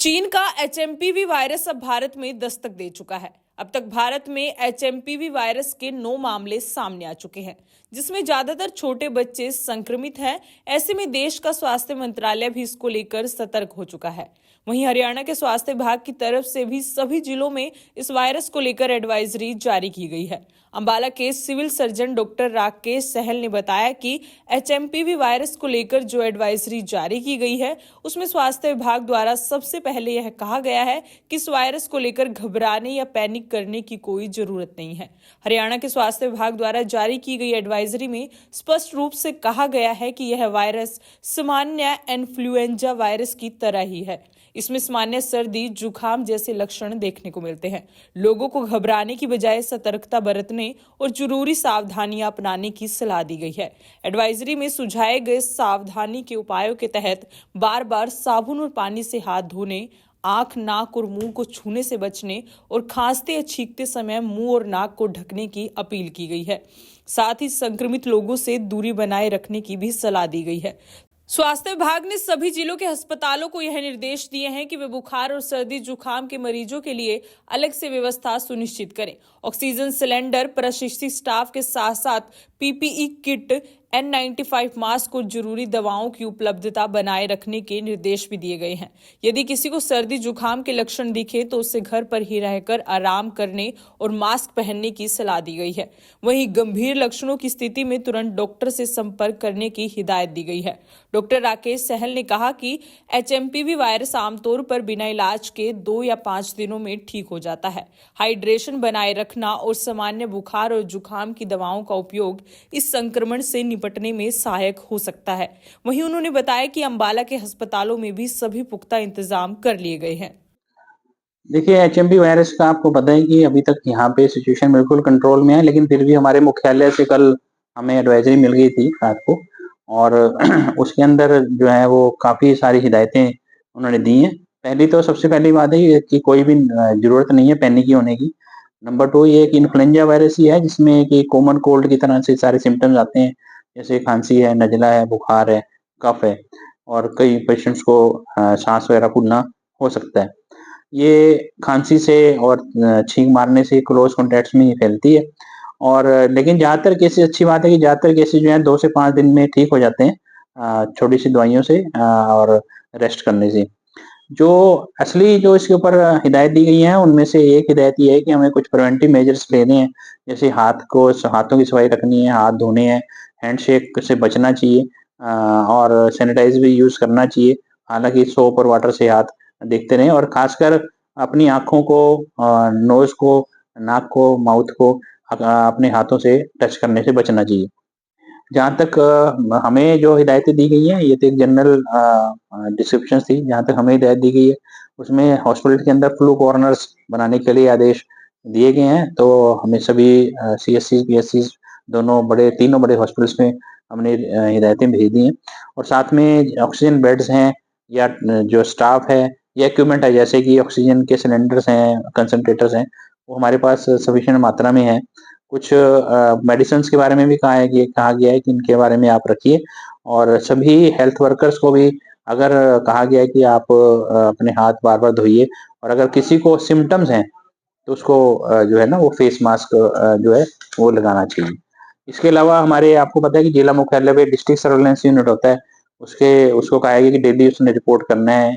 चीन का HMPV virus अब भारत में दस्तक दे चुका है। अब तक भारत में एचएमपीवी वायरस के 9 मामले सामने आ चुके हैं, जिसमें ज्यादातर छोटे बच्चे संक्रमित हैं। ऐसे में देश का स्वास्थ्य मंत्रालय भी इसको लेकर सतर्क हो चुका है। वहीं हरियाणा के स्वास्थ्य विभाग की तरफ से भी सभी जिलों में इस वायरस को लेकर एडवाइजरी जारी की गई है। अंबाला के सिविल सर्जन डॉक्टर राकेश सहल ने बताया कि एचएमपीवी वायरस को लेकर जो एडवाइजरी जारी की गई है, उसमें स्वास्थ्य विभाग द्वारा सबसे पहले यह कहा गया है कि इस वायरस को लेकर घबराने या पैनिक करने की कोई जरूरत नहीं है। हरियाणा के स्वास्थ्य विभाग द्वारा जारी की गई एडवाइजरी में स्पष्ट रूप से कहा गया है कि यह वायरस सामान्य इन्फ्लुएंजा वायरस की तरह ही है। इसमें सामान्य सर्दी, जुकाम जैसे लक्षण देखने को मिलते हैं। लोगों को घबराने की बजाय सतर्कता बरतने और जरूरी सावधानियां अपनाने की सलाह दी गई है। एडवाइजरी में सुझाए गए सावधानी के उपायों के तहत बार बार साबुन और पानी से हाथ धोने, आंख, नाक और मुंह को छूने से बचने और खांसते या छींकते समय मुंह और नाक को ढकने की अपील की गई है। साथ ही संक्रमित लोगों से दूरी बनाए रखने की भी सलाह दी गई है। स्वास्थ्य विभाग ने सभी जिलों के अस्पतालों को यह निर्देश दिए हैं कि वे बुखार और सर्दी जुकाम के मरीजों के लिए अलग से व्यवस्था सुनिश्चित करें। ऑक्सीजन सिलेंडर, प्रशिक्षित स्टाफ के साथ साथ पीपीई किट, N95 मास्क और जरूरी दवाओं की उपलब्धता बनाए रखने के निर्देश भी दिए गए हैं। यदि किसी को सर्दी जुकाम के लक्षण दिखे तो उसे घर पर ही रहकर आराम करने और मास्क पहनने की सलाह दी गई है। वहीं गंभीर लक्षणों की स्थिति में तुरंत डॉक्टर से संपर्क करने की हिदायत दी गई है। डॉक्टर राकेश सहल ने कहा कि एचएमपीवी वायरस आमतौर पर बिना इलाज के 2 या 5 दिनों में ठीक हो जाता है। हाइड्रेशन बनाए रखना और सामान्य बुखार और जुकाम की दवाओं का उपयोग इस संक्रमण से निपटने में सहायक हो सकता है। वहीं उन्होंने बताया कि अंबाला के अस्पतालों में भी सभी पुख्ता इंतजाम कर लिए गए हैं। देखिए, एचएमपी वायरस का आपको पता है कि अभी तक यहाँ पे सिचुएशन बिल्कुल कंट्रोल में है, लेकिन फिर भी हमारे मुख्यालय से कल हमें एडवाइजरी मिल गई थी रात को, और उसके अंदर जो है वो काफ़ी सारी हिदायतें उन्होंने दी हैं। पहली तो सबसे पहली बात है कि कोई भी ज़रूरत नहीं है पैनिक होने की। नंबर 2 ये है कि इन्फ्लुएंजा वायरस ही है, जिसमें कि कॉमन कोल्ड की तरह से सारे सिम्पटम्स आते हैं, जैसे खांसी है, नज़ला है, बुखार है, कफ है, और कई पेशेंट्स को सांस वगैरह फूलना हो सकता है। ये खांसी से और छींक मारने से क्लोज कॉन्टैक्ट्स में ही फैलती है, और लेकिन ज़्यादातर केसेस, अच्छी बात है कि ज़्यादातर केसेस जो हैं 2 से 5 दिन में ठीक हो जाते हैं, छोटी-सी दवाइयों से और रेस्ट करने से। जो असली जो इसके ऊपर हिदायत दी गई है, उनमें से एक हिदायत ये है कि हमें कुछ प्रिवेंटिव मेजर्स लेने हैं, जैसे हाथों की सफाई रखनी है, हाथ धोने हैं, हैंडशेक से बचना चाहिए, और सैनिटाइज़र भी यूज़ करना चाहिए। हालाँकि सोप और वाटर से हाथ देखते रहें, और खासकर अपनी आँखों को, नोज़ को, नाक को, माउथ को अपने हाथों से टच करने से बचना चाहिए। जहाँ तक हमें जो हिदायतें दी गई हैं, ये तो एक जनरल डिस्क्रिप्शंस थी। जहाँ तक हमें हिदायत दी गई है, उसमें हॉस्पिटल के अंदर फ्लू कॉर्नर्स बनाने के लिए आदेश दिए गए हैं। तो हमें सभी सीएससी, पीएससीज़ तीनों बड़े हॉस्पिटल्स में हमने हिदायतें भेज दी हैं, और साथ में ऑक्सीजन बेड्स हैं, या जो स्टाफ है, या इक्विपमेंट है, जैसे कि ऑक्सीजन के सिलेंडर्स हैं, कंसंट्रेटर्स हैं, वो हमारे पास सफिशिएंट मात्रा में हैं। कुछ मेडिसिन्स के बारे में भी कहा गया है कि इनके बारे में आप रखिए, और सभी हेल्थ वर्कर्स को भी अगर कहा गया है कि आप अपने हाथ बार-बार धोइए, और अगर किसी को सिम्पटम्स हैं तो उसको जो है ना वो फेस मास्क जो है वो लगाना चाहिए। इसके अलावा हमारे, आपको पता है कि जिला मुख्यालय पे डिस्ट्रिक्ट सर्विलांस यूनिट होता है, उसको कहा गया कि डेली उसने रिपोर्ट करना है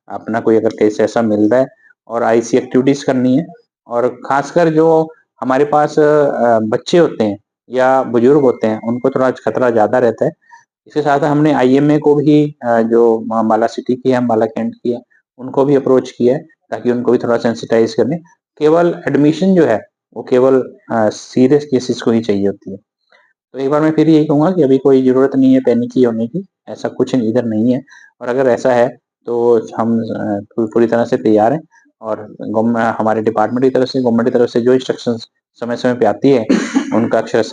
अपना कोई अगर केस ऐसा मिल रहा है, और आईसी एक्टिविटीज़ करनी है, और खासकर जो हमारे पास बच्चे होते हैं या बुजुर्ग होते हैं, उनको थोड़ा खतरा ज़्यादा रहता है। इसके साथ हमने आईएमए को भी, जो अम्बाला सिटी की है, अम्बाला कैंट की है, उनको भी अप्रोच किया है, ताकि उनको भी थोड़ा सेंसिटाइज़ करें। केवल एडमिशन जो है, वो केवल सीरियस केसेस को ही चाहिए होती है। तो एक बार मैं फिर यही कहूँगा कि अभी कोई ज़रूरत नहीं है पैनिक होने की, ऐसा कुछ इधर नहीं है, और अगर ऐसा है तो हम पूरी तरह से तैयार हैं, और हमारे डिपार्टमेंट की तरफ से, गवर्नमेंट की तरफ से जो इंस्ट्रक्शंस समय-समय पे आती है, उनका अक्षर से